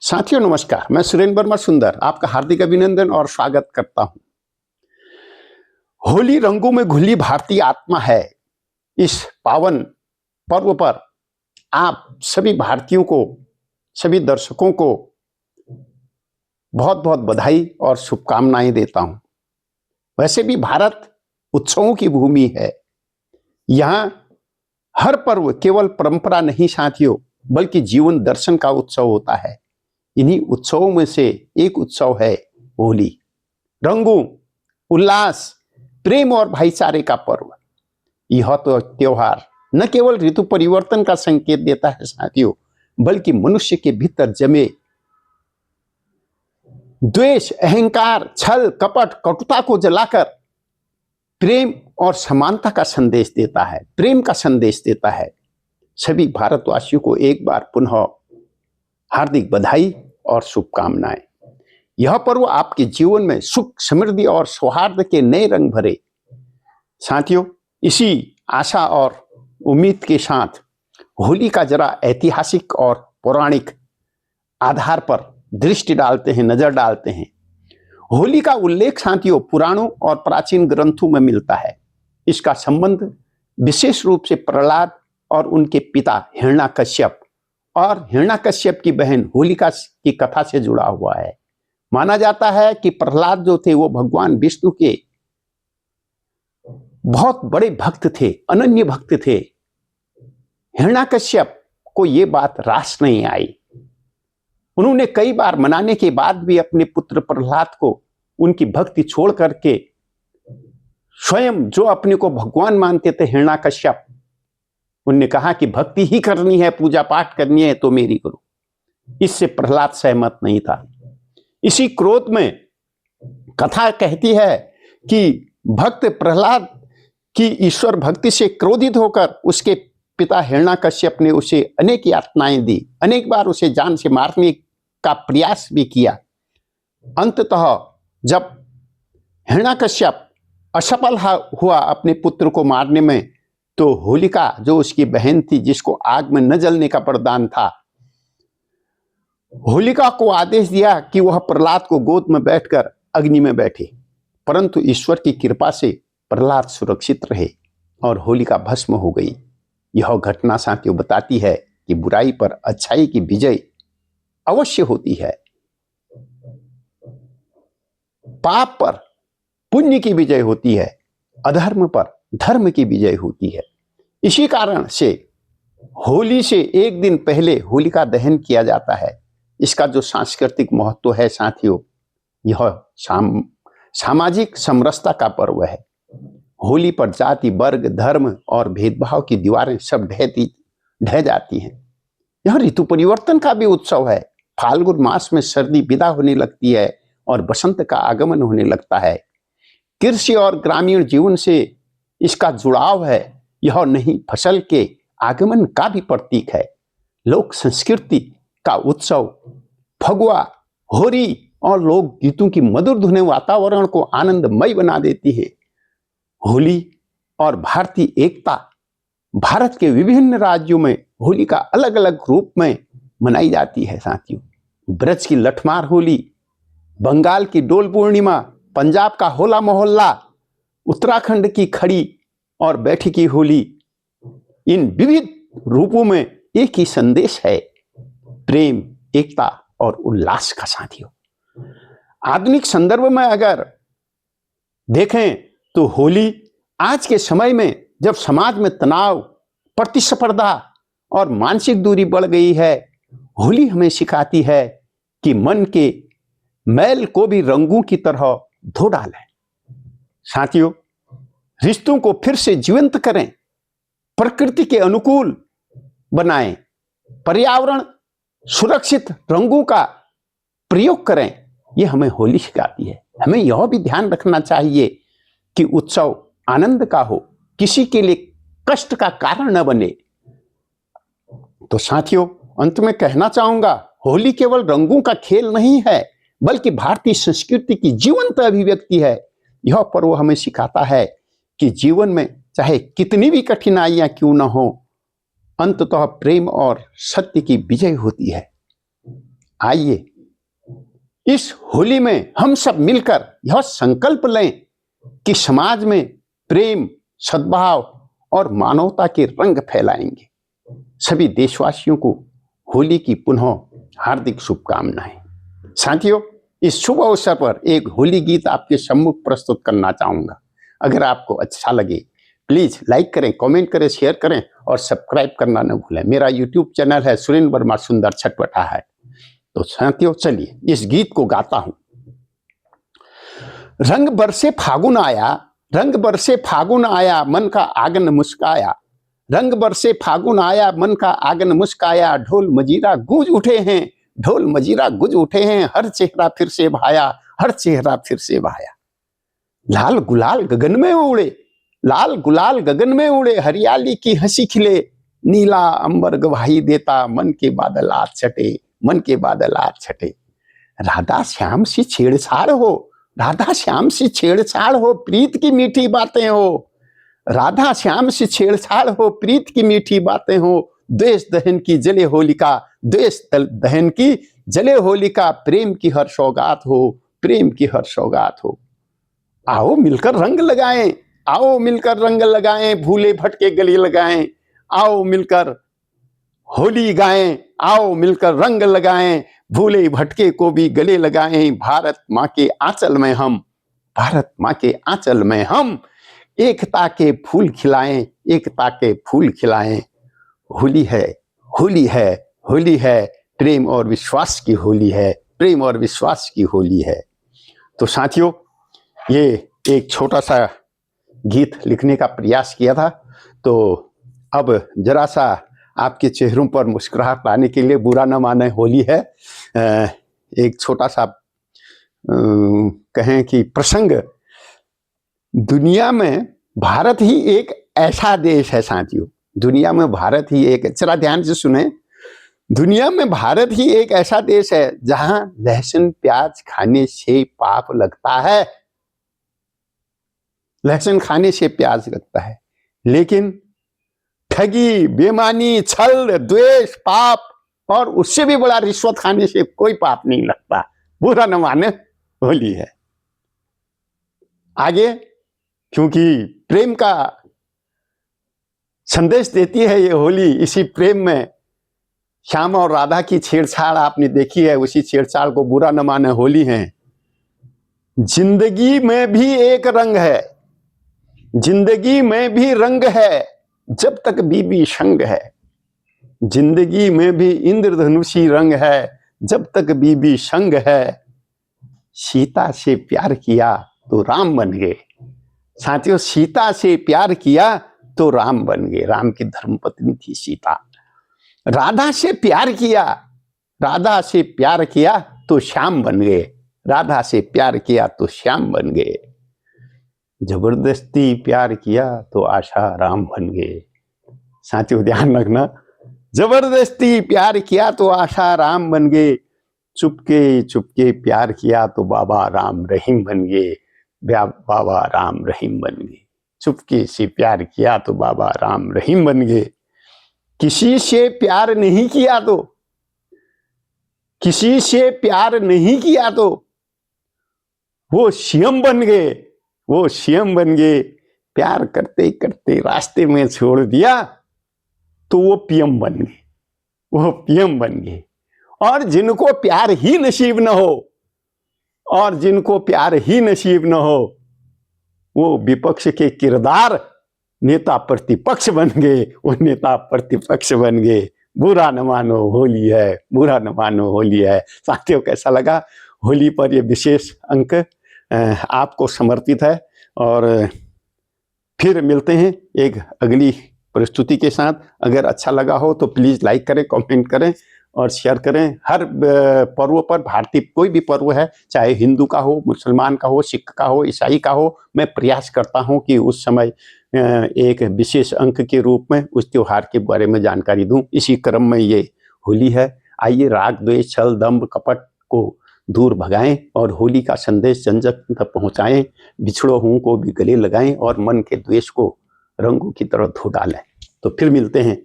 साथियों नमस्कार, मैं सुरेंद्र वर्मा सुंदर आपका हार्दिक अभिनंदन और स्वागत करता हूं। होली रंगों में घुली भारतीय आत्मा है। इस पावन पर्व पर आप सभी भारतीयों को, सभी दर्शकों को बहुत बहुत बधाई और शुभकामनाएं देता हूं। वैसे भी भारत उत्सवों की भूमि है। यहां हर पर्व केवल परंपरा नहीं साथियों, बल्कि जीवन दर्शन का उत्सव होता है। इन्हीं उत्सवों में से एक उत्सव है होली। रंगों, उल्लास, प्रेम और भाईचारे का पर्व। यह तो त्योहार न केवल ऋतु परिवर्तन का संकेत देता है साथियों, बल्कि मनुष्य के भीतर जमे द्वेष, अहंकार, छल, कपट, कटुता को जलाकर प्रेम और समानता का संदेश देता है, प्रेम का संदेश देता है। सभी भारतवासियों को एक बार पुनः हार्दिक बधाई और शुभकामनाएं। यह पर्व आपके जीवन में सुख, समृद्धि और सौहार्द के नए रंग भरे। साथियों, इसी आशा और उम्मीद के साथ होली का जरा ऐतिहासिक और पौराणिक आधार पर दृष्टि डालते हैं, नजर डालते हैं। होली का उल्लेख साथियों पुराणों और प्राचीन ग्रंथों में मिलता है। इसका संबंध विशेष रूप से प्रहलाद और उनके पिता हिरण्याकश्यप और हिरण्याकश्यप की बहन होलिका की कथा से जुड़ा हुआ है। माना जाता है कि प्रहलाद जो थे वो भगवान विष्णु के बहुत बड़े भक्त थे, अनन्य भक्त थे। हिरण्याकश्यप को ये बात रास नहीं आई। उन्होंने कई बार मनाने के बाद भी अपने पुत्र प्रहलाद को उनकी भक्ति छोड़ करके स्वयं जो अपने को भगवान मानते थे हिरण्याकश्यप, उन्होंने कहा कि भक्ति ही करनी है, पूजा पाठ करनी है तो मेरी करो। इससे प्रहलाद सहमत नहीं था। इसी क्रोध में कथा कहती है कि भक्त प्रहलाद की ईश्वर भक्ति से क्रोधित होकर उसके पिता हिरण्याकश्यप ने उसे अनेक यातनाएं दी, अनेक बार उसे जान से मारने का प्रयास भी किया। अंततः जब हिरण्याकश्यप असफल हुआ अपने पुत्र को मारने में, तो होलिका जो उसकी बहन थी, जिसको आग में न जलने का वरदान था, होलिका को आदेश दिया कि वह प्रहलाद को गोद में बैठकर अग्नि में बैठे। परंतु ईश्वर की कृपा से प्रहलाद सुरक्षित रहे और होलिका भस्म हो गई। यह घटना साथियों बताती है कि बुराई पर अच्छाई की विजय अवश्य होती है, पाप पर पुण्य की विजय होती है, अधर्म पर धर्म की विजय होती है। इसी कारण से होली से एक दिन पहले होलिका दहन किया जाता है। इसका जो सांस्कृतिक महत्व है साथियों, यह सामाजिक समरसता का पर्व है। होली पर जाति, वर्ग, धर्म और भेदभाव की दीवारें सब ढह जाती हैं। यह ऋतु परिवर्तन का भी उत्सव है। फाल्गुन मास में सर्दी विदा होने लगती है और बसंत का आगमन होने लगता है। कृषि और ग्रामीण जीवन से इसका जुड़ाव है। यह नई फसल के आगमन का भी प्रतीक है। लोक संस्कृति का उत्सव फगुआ, होली और लोक गीतों की मधुर धुनें वातावरण को आनंदमय बना देती है। होली और भारतीय एकता, भारत के विभिन्न राज्यों में होली का अलग अलग रूप में मनाई जाती है साथियों। ब्रज की लठमार होली, बंगाल की डोल पूर्णिमा, पंजाब का होला मोहल्ला, उत्तराखंड की खड़ी और बैठी की होली, इन विविध रूपों में एक ही संदेश है, प्रेम, एकता और उल्लास का साथियों। आधुनिक संदर्भ में अगर देखें तो होली आज के समय में जब समाज में तनाव, प्रतिस्पर्धा और मानसिक दूरी बढ़ गई है, होली हमें सिखाती है कि मन के मैल को भी रंगों की तरह धो डालें। साथियों, रिश्तों को फिर से जीवंत करें, प्रकृति के अनुकूल बनाएं, पर्यावरण सुरक्षित रंगों का प्रयोग करें। यह हमें होली सिखाती है। हमें यह भी ध्यान रखना चाहिए कि उत्सव आनंद का हो, किसी के लिए कष्ट का कारण न बने। तो साथियों, अंत में कहना चाहूंगा, होली केवल रंगों का खेल नहीं है, बल्कि भारतीय संस्कृति की जीवंत अभिव्यक्ति है। यह पर्व हमें सिखाता है कि जीवन में चाहे कितनी भी कठिनाइयां क्यों न हो, अंततः प्रेम और सत्य की विजय होती है। आइए इस होली में हम सब मिलकर यह संकल्प लें कि समाज में प्रेम, सद्भाव और मानवता के रंग फैलाएंगे। सभी देशवासियों को होली की पुनः हार्दिक शुभकामनाएं। साथियों, इस शुभ अवसर पर एक होली गीत आपके सम्मुख प्रस्तुत करना चाहूंगा। अगर आपको अच्छा लगे प्लीज लाइक करें, कमेंट करें, शेयर करें और सब्सक्राइब करना न भूलें। मेरा यूट्यूब चैनल है सुरेंद्र वर्मा सुंदर छटपटा है। तो साथियों चलिए इस गीत को गाता हूं। रंग बरसे फागुन आया, रंग बरसे फागुन आया, मन का आंगन मुस्काया। रंग बरसे फागुन आया, मन का आंगन मुस्काया। ढोल मजीरा गूंज उठे हैं, ढोल मजीरा गूंज उठे हैं। हर चेहरा फिर से भाया, हर चेहरा फिर से भाया। लाल गुलाल गगन में उड़े, लाल गुलाल गगन में उड़े। हरियाली की हंसी खिले, नीला अंबर गवाही देता। मन के बादल आज छटे, मन के बादल आज छटे। राधा श्याम सी छेड़छाड़ हो, राधा श्याम सी छेड़छाड़ हो, प्रीत की मीठी बातें हो। राधा श्याम से छेड़छाड़ हो, प्रीत की मीठी बातें हो। द्वेष दहन की जले होलिका, द्वेष दहन की जले होलिका। प्रेम की हर सौगात हो, प्रेम की हर सौगात हो। आओ मिलकर रंग लगाएं, आओ मिलकर रंग लगाएं। भूले भटके गले लगाएं, आओ मिलकर होली गाएं। आओ मिलकर रंग लगाएं, भूले भटके को भी गले लगाएं। भारत माँ के आंचल में हम, भारत माँ के आंचल में हम एकता के फूल खिलाएं, एकता के फूल खिलाएं। होली है, होली है, होली है, प्रेम और विश्वास की होली है, प्रेम और विश्वास की होली है। तो साथियों, ये एक छोटा सा गीत लिखने का प्रयास किया था। तो अब जरा सा आपके चेहरों पर मुस्कुराहट लाने के लिए, बुरा न माने होली है, एक छोटा सा कहें कि प्रसंग। दुनिया में भारत ही एक ऐसा देश है साथियों, दुनिया में भारत ही एक, जरा ध्यान से सुने, दुनिया में भारत ही एक ऐसा देश है जहां लहसुन प्याज खाने से पाप लगता है, लहसुन खाने से प्याज लगता है। लेकिन ठगी, बेईमानी, छल, द्वेष, पाप और उससे भी बड़ा रिश्वत खाने से कोई पाप नहीं लगता। बुरा न माने होली है। आगे, क्योंकि प्रेम का संदेश देती है ये होली, इसी प्रेम में श्याम और राधा की छेड़छाड़ आपने देखी है, उसी छेड़छाड़ को बुरा न माने होली है। जिंदगी में भी एक रंग है, जिंदगी में भी रंग है, जब तक बीबी संग है। जिंदगी में भी इंद्रधनुषी रंग है, जब तक बीबी संग है। सीता से प्यार किया तो राम बन गए। साथियों, सीता से प्यार किया तो राम बन गए। राम की धर्मपत्नी थी सीता। राधा से प्यार किया, राधा से प्यार किया तो श्याम बन गए। राधा से प्यार किया तो श्याम बन गए। जबरदस्ती प्यार किया तो आशा राम बन गए। साथियों ध्यान रखना, जबरदस्ती प्यार किया तो आशा राम बन गए। चुपके चुपके प्यार किया तो बाबा राम रहीम बन गए। बाबा राम रहीम बन गए। चुपके से प्यार किया तो बाबा राम रहीम बन गए। किसी से प्यार नहीं किया तो, किसी से प्यार नहीं किया तो वो सीएम बन गए, वो सीएम बन गए। प्यार करते करते रास्ते में छोड़ दिया तो वो पीएम बन गए, वो पीएम बन गए। और जिनको प्यार ही नसीब न हो, और जिनको प्यार ही नसीब न हो, वो विपक्ष के किरदार नेता प्रतिपक्ष बन गए, वो नेता प्रतिपक्ष बन गए। बुरा न मानो होली है, बुरा न मानो होली है। साथियों, कैसा लगा? होली पर ये विशेष अंक आपको समर्पित है। और फिर मिलते हैं एक अगली प्रस्तुति के साथ। अगर अच्छा लगा हो तो प्लीज लाइक करें, कमेंट करें और शेयर करें। हर पर्व पर, भारतीय कोई भी पर्व है, चाहे हिंदू का हो, मुसलमान का हो, सिख का हो, ईसाई का हो, मैं प्रयास करता हूं कि उस समय एक विशेष अंक के रूप में उस त्योहार के बारे में जानकारी दूं। इसी क्रम में ये होली है। आइए राग, द्वेष, छल, दंभ, कपट को दूर भगाएं और होली का संदेश जन जन तक पहुंचाएं। बिछड़ो हूं को भी गले लगाएं और मन के द्वेष को रंगों की तरह धो डालें। तो फिर मिलते हैं